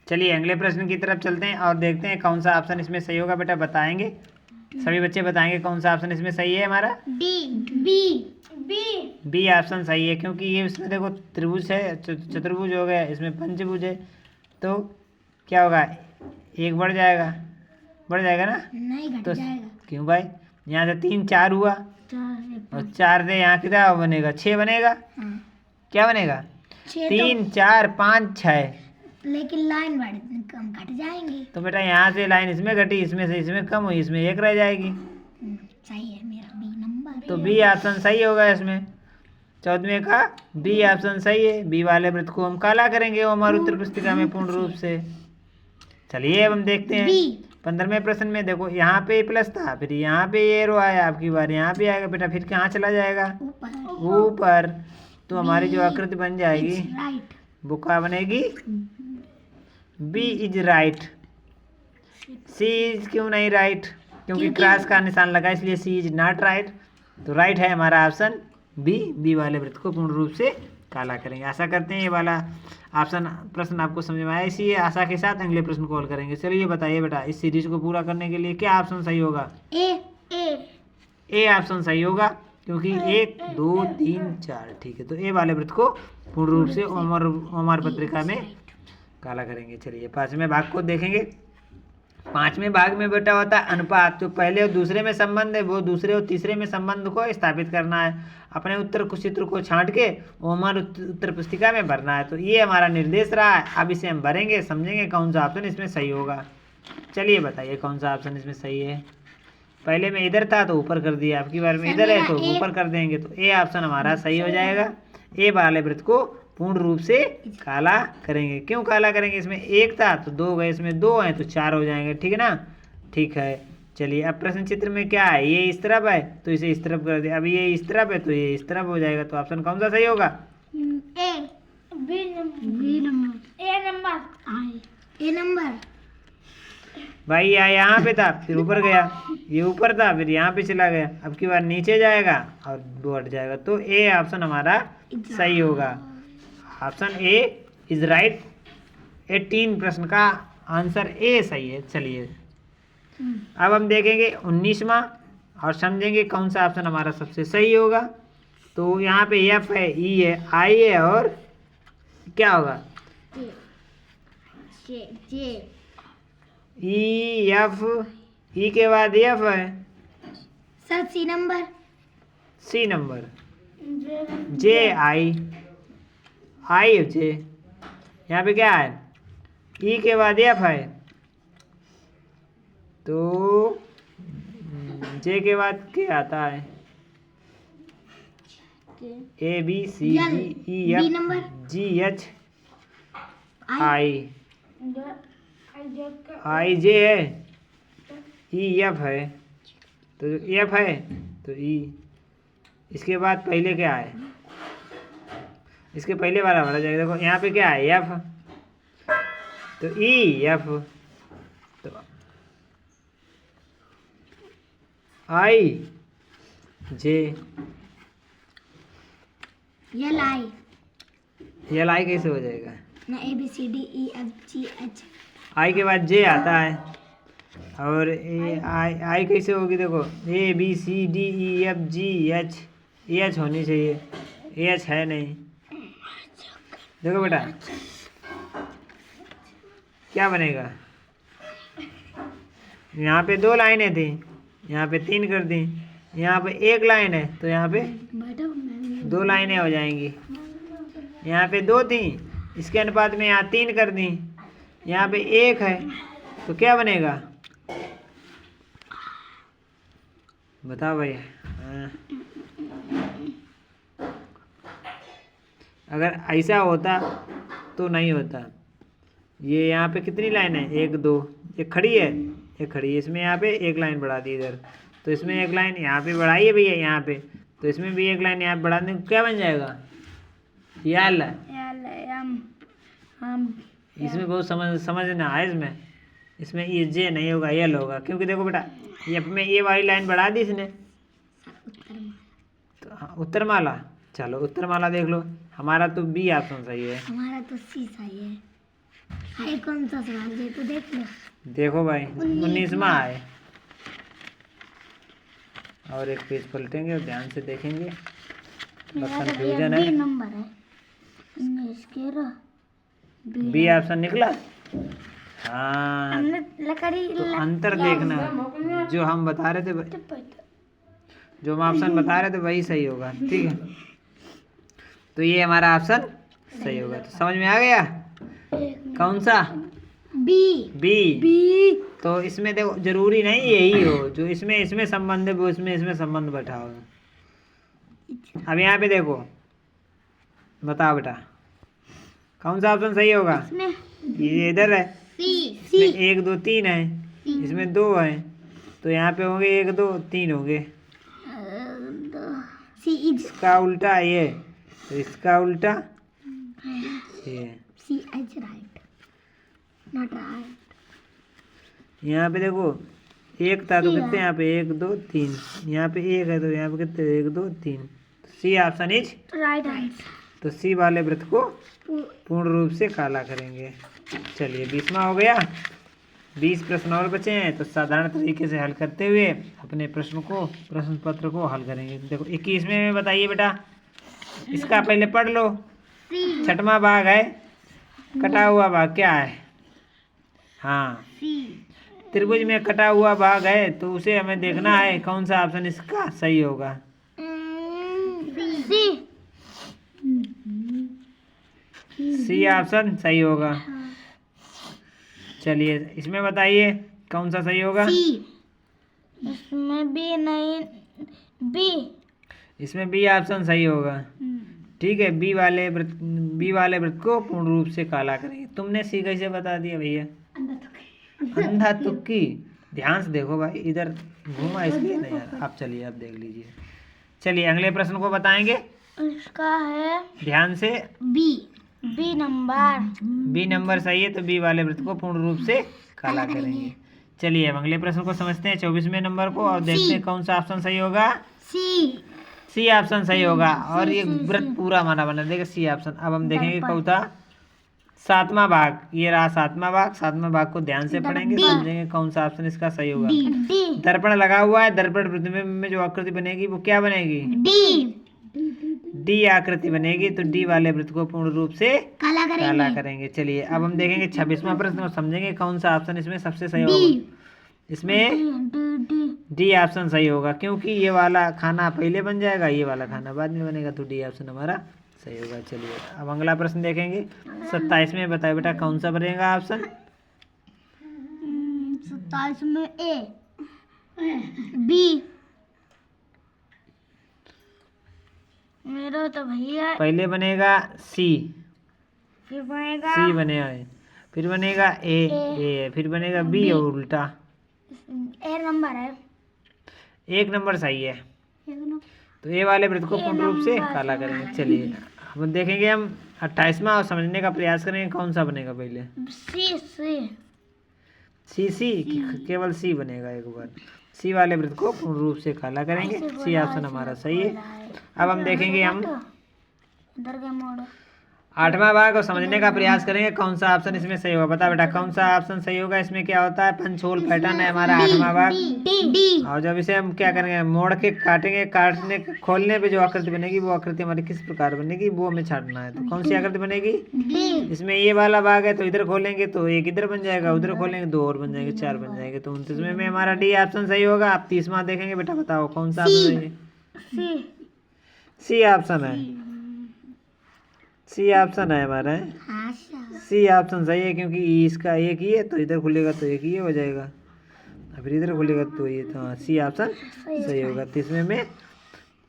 चलिए अगले प्रश्न की तरफ चलते हैं और देखते हैं कौन सा ऑप्शन इसमें सही होगा। बेटा बताएंगे, सभी बच्चे बताएंगे कौन सा ऑप्शन इसमें सही है हमारा। बी ऑप्शन सही है, क्योंकि ये इसमें देखो त्रिभुज है, चतुर्भुज हो गया, इसमें पंचभुज है, तो क्या होगा, एक बढ़ जाएगा ना। नहीं घट तो जाएगा। क्यों भाई, यहाँ से 3 4 हुआ और 4 से यहाँ कितना बनेगा, 6 बनेगा। हाँ। क्या बनेगा, 3 तो 4 5 6। लेकिन लाइन कम घट जाएंगे। तो बेटा यहाँ से लाइन इसमें घटी, इसमें से इसमें कम हुई, इसमें 1 रह जाएगी। सही है मेरा बी नंबर। तो बी ऑप्शन सही होगा इसमें। 14वें का बी ऑप्शन सही है। बी वाले वृत्त को हम काला करेंगे वो हमारी उत्तर पुस्तिका में पूर्ण रूप से। चलिए अब हम देखते हैं 15वें प्रश्न में। देखो यहाँ पे प्लस था, फिर यहाँ पे एरो आया, आपकी बार यहाँ पे आएगा बेटा, फिर कहाँ चला जाएगा, ऊपर। तो हमारी जो आकृति बन जाएगी वो क्या बनेगी, B is right. C is क्यों नहीं राइट, क्योंकि क्रॉस का निशान लगा, इसलिए सी इज नॉट राइट। तो राइट है हमारा ऑप्शन बी वाले वृत्त को पूर्ण रूप से काला करेंगे। आशा करते हैं ये वाला ऑप्शन प्रश्न आपको समझ में आया। इसी आशा के साथ अगले प्रश्न को हल करेंगे। चलिए बताइए बेटा, इस सीरीज को पूरा करने के लिए क्या ऑप्शन सही होगा। ए ऑप्शन सही होगा, क्योंकि 1 2 3 4 ठीक है। तो ए वाले वृत्त को पूर्ण रूप से ओमर पत्रिका में काला करेंगे। चलिए 5वें भाग को देखेंगे। 5वें भाग में बेटा होता है अनुपात। जो पहले और दूसरे में संबंध है वो दूसरे और तीसरे में संबंध को स्थापित करना है, अपने उत्तर चित्र को छांट के वो हमारे उत्तर पुस्तिका में भरना है। तो ये हमारा निर्देश रहा है। अब इसे हम भरेंगे, समझेंगे कौन सा ऑप्शन इसमें सही होगा। चलिए बताइए कौन सा ऑप्शन इसमें सही है। पहले में इधर था तो ऊपर कर दिया, आपकी बार में इधर है तो ऊपर कर देंगे। तो ए ऑप्शन हमारा सही हो जाएगा। ए वाले वृत्त को पूर्ण रूप से काला करेंगे। क्यों काला करेंगे, इसमें 1 था तो 2 गए, इसमें 2 हैं तो 4 हो जाएंगे, ठीक है ना। ठीक है, चलिए अब प्रश्न चित्र में क्या है, ये इस तरफ है तो इसे इस तरफ कर दिया, अब ये इस तरफ है तो ये इस तरफ हो जाएगा। तो ऑप्शन कौन सा सही होगा, ए नंबर। भाई यहाँ पे था फिर ऊपर गया, ये ऊपर था फिर यहाँ पे चला गया, अब की बार नीचे जाएगा और 2 हट जाएगा। तो ए ऑप्शन हमारा सही होगा। Option A is right. 18 प्रश्न का आंसर ए सही है। चलिए अब हम देखेंगे 19वां और समझेंगे कौन सा ऑप्शन हमारा सबसे सही होगा। तो यहाँ पे एफ है, ई है, आई है और क्या होगा, ई एफ, ई के बाद एफ है, sir C number, C number, J I, I J, यहाँ पे क्या है, ई के बाद एफ है, तो जे के बाद क्या आता है, A B C D E F G H I, I J है, ई एफ है, तो एफ है तो ई, इसके बाद पहले क्या है, इसके पहले वाला भरा जाएगा। देखो यहाँ पे क्या है, एफ, तो ई एफ, तो आई जे, एल आई, एल आई कैसे हो जाएगा ना, A B C D E F G H, I के बाद जे आता है और ए आई, आई कैसे होगी, देखो A B C D E F G H, H होनी चाहिए, एच है नहीं। देखो बेटा क्या बनेगा, यहाँ पे 2 लाइनें थी, यहाँ पे 3 कर दी, यहाँ पे 1 लाइन है तो यहाँ पे 2 लाइनें हो जाएंगी। यहाँ पे 2 थी, इसके अनुपात में यहाँ 3 कर दी, यहाँ पे 1 है तो क्या बनेगा, बताओ भाई। अगर ऐसा होता तो नहीं होता। ये यहाँ पे कितनी लाइन है, 1 2, एक खड़ी है, एक खड़ी है, इसमें यहाँ पे 1 लाइन बढ़ा दी इधर, तो इसमें 1 लाइन यहाँ पे बढ़ाई है भैया यहाँ पे, तो इसमें भी 1 लाइन यहाँ पे बढ़ा दें, क्या बन जाएगा, यल। इसमें बहुत समझना है, इसमें ये जे नहीं होगा, यल होगा, क्योंकि देखो बेटा ये में ये वाली लाइन बढ़ा दी इसने, तो हाँ, उत्तरमाला। चलो उत्तरमाला देख लो, हमारा तो बी ऑप्शन सही है। हमारा तो सी सही है। हाय कौन सा सवाल है तो देख लो। देखो भाई 19वां है। और एक पेज पलटेंगे और ध्यान से देखेंगे। बस कंफ्यूजन है। नंबर है 19 के रो बी ऑप्शन निकला। हाँ, लकड़ी तो अंतर देखना, जो हम बता रहे थे, जो हम ऑप्शन बता रहे थे वही सही होगा। ठीक है, तो ये हमारा ऑप्शन सही होगा। तो समझ में आ गया कौन सा? बी। बी। तो इसमें देखो जरूरी नहीं यही हो, जो इसमें इसमें संबंध है वो इसमें संबंध बैठाओ। अब यहाँ पे देखो, बताओ बेटा कौन सा ऑप्शन सही होगा? ये इधर है, इसमें 1 2 3 है, इसमें 2 है, तो यहाँ पे होंगे 1 2 3 होंगे। इसका उल्टा ये, तो इसका उल्टा ये। सी इज राइट नॉट राइट। यहाँ पे देखो 1 था तो कितने यहाँ पे 1 2 3, यहाँ पे 1 है तो यहाँ पे कितने 1 2 3। C option is right answer. तो सी वाले वृत्त को पूर्ण रूप से काला करेंगे। चलिए 20वां हो गया। 20 प्रश्न और बचे हैं, तो साधारण तरीके से हल करते हुए अपने प्रश्न पत्र को हल करेंगे। देखो 21वें में बताइए बेटा, इसका पहले पढ़ लो। 6वां भाग है, कटा हुआ भाग क्या है? हाँ, त्रिभुज में कटा हुआ भाग है, तो उसे हमें देखना है कौन सा ऑप्शन इसका सही होगा। सी ऑप्शन सही होगा। चलिए इसमें बताइए कौन सा सही होगा? इसमें बी नहीं, बी। इसमें बी ऑप्शन सही होगा। ठीक है, बी वाले वृत्त को पूर्ण रूप से काला करेंगे। तुमने सी कैसे बता दिया भैया? अंधा तुक्की। ध्यान से देखो भाई, इधर घूमा इसलिए नहीं यार। आप चलिए, आप देख लीजिए। चलिए अगले प्रश्न को बताएंगे। इसका है ध्यान से। बी नंबर सही है, तो बी वाले वृत्त को पूर्ण रूप से काला करेंगे। चलिए अब अगले प्रश्न को समझते हैं, 24वें नंबर को, और देखते हैं कौन सा ऑप्शन सही होगा। सी ऑप्शन सही होगा, और ये वृत्त पूरा हमारा बना देगा सी ऑप्शन। अब हम देखेंगे कौन था 7वां भाग। ये रहा 7वां भाग। 7वां भाग को ध्यान से पढ़ेंगे, समझेंगे कौन सा ऑप्शन इसका सही होगा। दर्पण लगा हुआ है, दर्पण प्रतिबिंब में जो आकृति बनेगी वो क्या बनेगी? डी आकृति बनेगी। तो डी वाले वृत्त को पूर्ण रूप से काला करेंगे। चलिए अब हम देखेंगे 26वां प्रश्न और समझेंगे कौन सा ऑप्शन इसमें सबसे सही होगा। इसमें डी ऑप्शन सही होगा, क्योंकि ये वाला खाना पहले बन जाएगा, ये वाला खाना बाद में बनेगा, तो डी ऑप्शन हमारा सही होगा। चलिए अब अगला प्रश्न देखेंगे। 27वें बताए बेटा कौन सा बनेगा ऑप्शन? 27 में ए, बी। मेरा तो भैया पहले बनेगा सी, फिर बनेगा सी बनेगा, फिर बनेगा ए, फिर बनेगा बी, और उल्टा ए नंबर है। 1 नंबर सही है, तो ए वाले वृत्त को पूर्ण रूप से काला करेंगे। चलिए अब देखेंगे हम 28वां और समझने का प्रयास करेंगे कौन सा बनेगा पहले। सी केवल सी बनेगा एक बार। सी वाले वृत्त को पूर्ण रूप से काला करेंगे। सी ऑप्शन हमारा सही है। अब हम देखेंगे हम 8वां भाग को समझने का प्रयास करेंगे कौन सा ऑप्शन इसमें सही होगा। बता बेटा कौन सा ऑप्शन सही होगा। इसमें क्या होता है, पंचहोल पैटर्न है हमारा 8वां भाग। और जब इसे हम क्या करेंगे, मोड़ के काटेंगे, काटने खोलने पे जो आकृति बनेगी वो आकृति हमारी किस प्रकार बनेगी वो हमें छांटना है। तो कौन सी आकृति बनेगी? इसमें ये वाला भाग है, तो इधर खोलेंगे तो 1 इधर बन जाएगा, उधर खोलेंगे 2 और बन जाएंगे, 4 बन जाएंगे। तो 29वें में हमारा डी ऑप्शन सही होगा। आप 30वां देखेंगे बेटा, बताओ कौन सा ऑप्शन है? सी ऑप्शन है। सी ऑप्शन है हमारा। सी ऑप्शन सही है, क्योंकि इसका एक ही है, तो इधर खुलेगा तो एक ही हो जाएगा, फिर इधर खुलेगा तो ये। तो हाँ, सी ऑप्शन सही होगा। 30वें में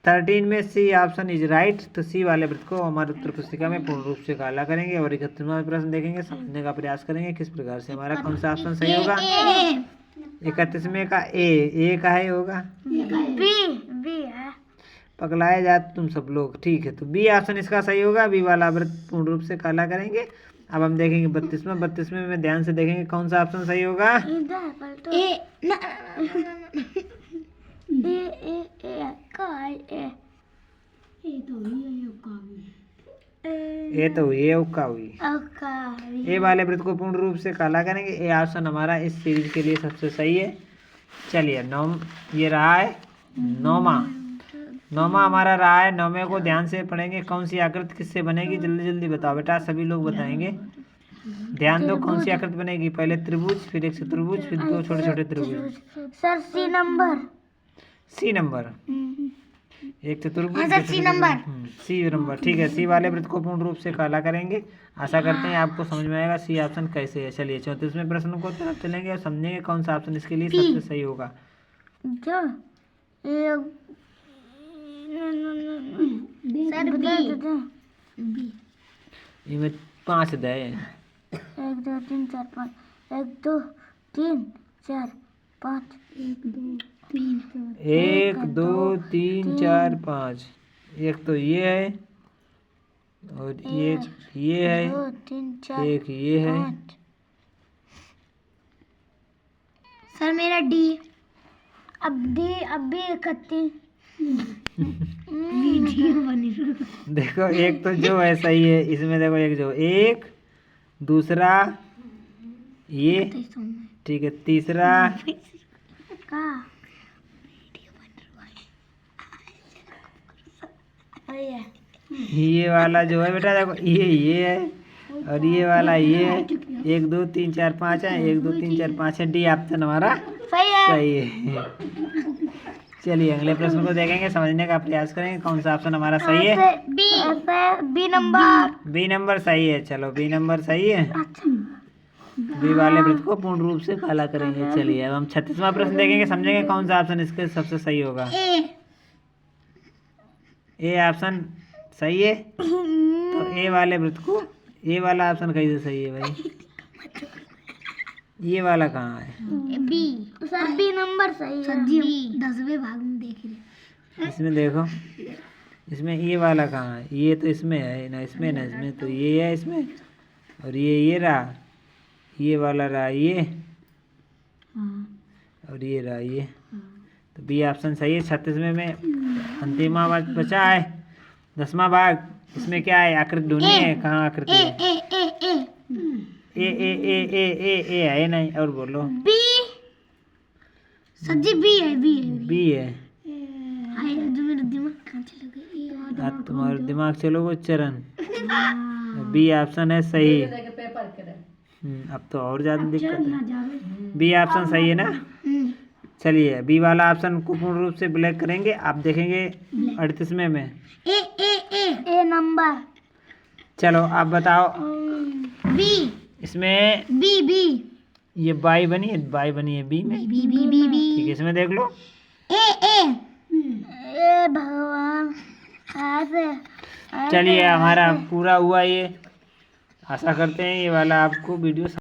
13 में सी ऑप्शन इज राइट। तो सी वाले वृत्त को हमारे उत्तर पुस्तिका में पूर्ण रूप से काला करेंगे। और 31वां प्रश्न देखेंगे, समझने का प्रयास करेंगे किस प्रकार से हमारा कौन सा ऑप्शन सही होगा। 31वें का ए का है होगा, बी है। पगलाए जाते तुम सब लोग। ठीक है, तो बी ऑप्शन इसका सही होगा। बी वाला वृत्त पूर्ण रूप से काला करेंगे। अब हम देखेंगे 32वें में ध्यान से देखेंगे कौन सा ऑप्शन सही होगा। ए तो हुई, उक्का हुई। ए वाले वृत्त को पूर्ण रूप से काला करेंगे। ए ऑप्शन हमारा इस सीरीज के लिए सबसे सही है। चलिए ये रहा है नौमा हमारा रहा है। नौमे को ध्यान से पढ़ेंगे। कौन सी आकृति किससे बनेगी, जल्दी जल्दी बताओ बेटा, सभी लोग बताएंगे। ध्यान दो, कौन सी आकृति बनेगी। पहले त्रिभुज, फिर एक चतुर्भुज, फिर दो छोटे छोटे त्रिभुज। सर सी नंबर एक चतुर्भुज, सी नंबर। ठीक है, सी वाले वृत्त को पूर्ण रूप से काला करेंगे। आशा करते हैं आपको समझ में आएगा सी ऑप्शन कैसे है। चलिए 34वें प्रश्न को तरफ चलेंगे और समझेंगे कौन सा ऑप्शन इसके लिए सबसे सही होगा। इनमें 5 दे। 1 2 3 4 5 1 2 3 4 5 1 2 3 4 5। एक तो ये है और ये है, 2 3 4 एक ये है। सर मेरा डी। अब भी 31 देखो एक तो जो है सही है इसमें। देखो एक जो एक, दूसरा ये, ठीक है, तीसरा ये वाला जो है बेटा, देखो ये है और ये वाला ये है। 1 2 3 4 5 है। 1 2 3 4 5 है। डी ऑप्शन हमारा सही है। चलिए अगले प्रश्न को देखेंगे, समझने का प्रयास करेंगे कौन सा ऑप्शन हमारा सही है। बी नंबर सही है। चलो बी नंबर सही है। बी वाले वृत्त को पूर्ण रूप से काला करेंगे। चलिए अब हम 36वां प्रश्न देखेंगे, समझेंगे कौन सा ऑप्शन इसके सबसे सही होगा। ए ऑप्शन सही है। तो ए वाले वृत्त को, ए वाला ऑप्शन कैसे सही है भाई, ये वाला कहाँ है। बी। सर बी नंबर सही है। बी 10वें भाग में देख रहे। इसमें देखो, इसमें ये वाला कहाँ है। ये तो इसमें है ना, इसमें ना, इसमें तो ये है इसमें, और ये रहा, ये वाला रहा ये, और ये रहा ये। तो बी ऑप्शन सही है। 36वें में अंतिमा भाग बचा है, 10वां भाग। इसमें क्या है, आकृति ढूंढनी है। कहाँ आकृति है। ए है नहीं, और बोलो। बी। सर जी बी है। बी है। जो मेरा दिमाग कहाँ चला गया। अब तुम्हारा दिमाग चलोगे चरण। बी ऑप्शन है सही। अब तो और ज्यादा दिक्कत है। बी ऑप्शन सही है ना। चलिए बी वाला ऑप्शन को पूर्ण रूप से ब्लैक करेंगे। आप देखेंगे 38वें में ए नंबर। चलो आप बताओ। बी। इसमें बी ये बाई बनी है, बाई बनी है बी में। बी ठीक है, इसमें देख लो। ए भगवान। चलिए हमारा पूरा हुआ ये। आशा करते हैं ये वाला आपको वीडियो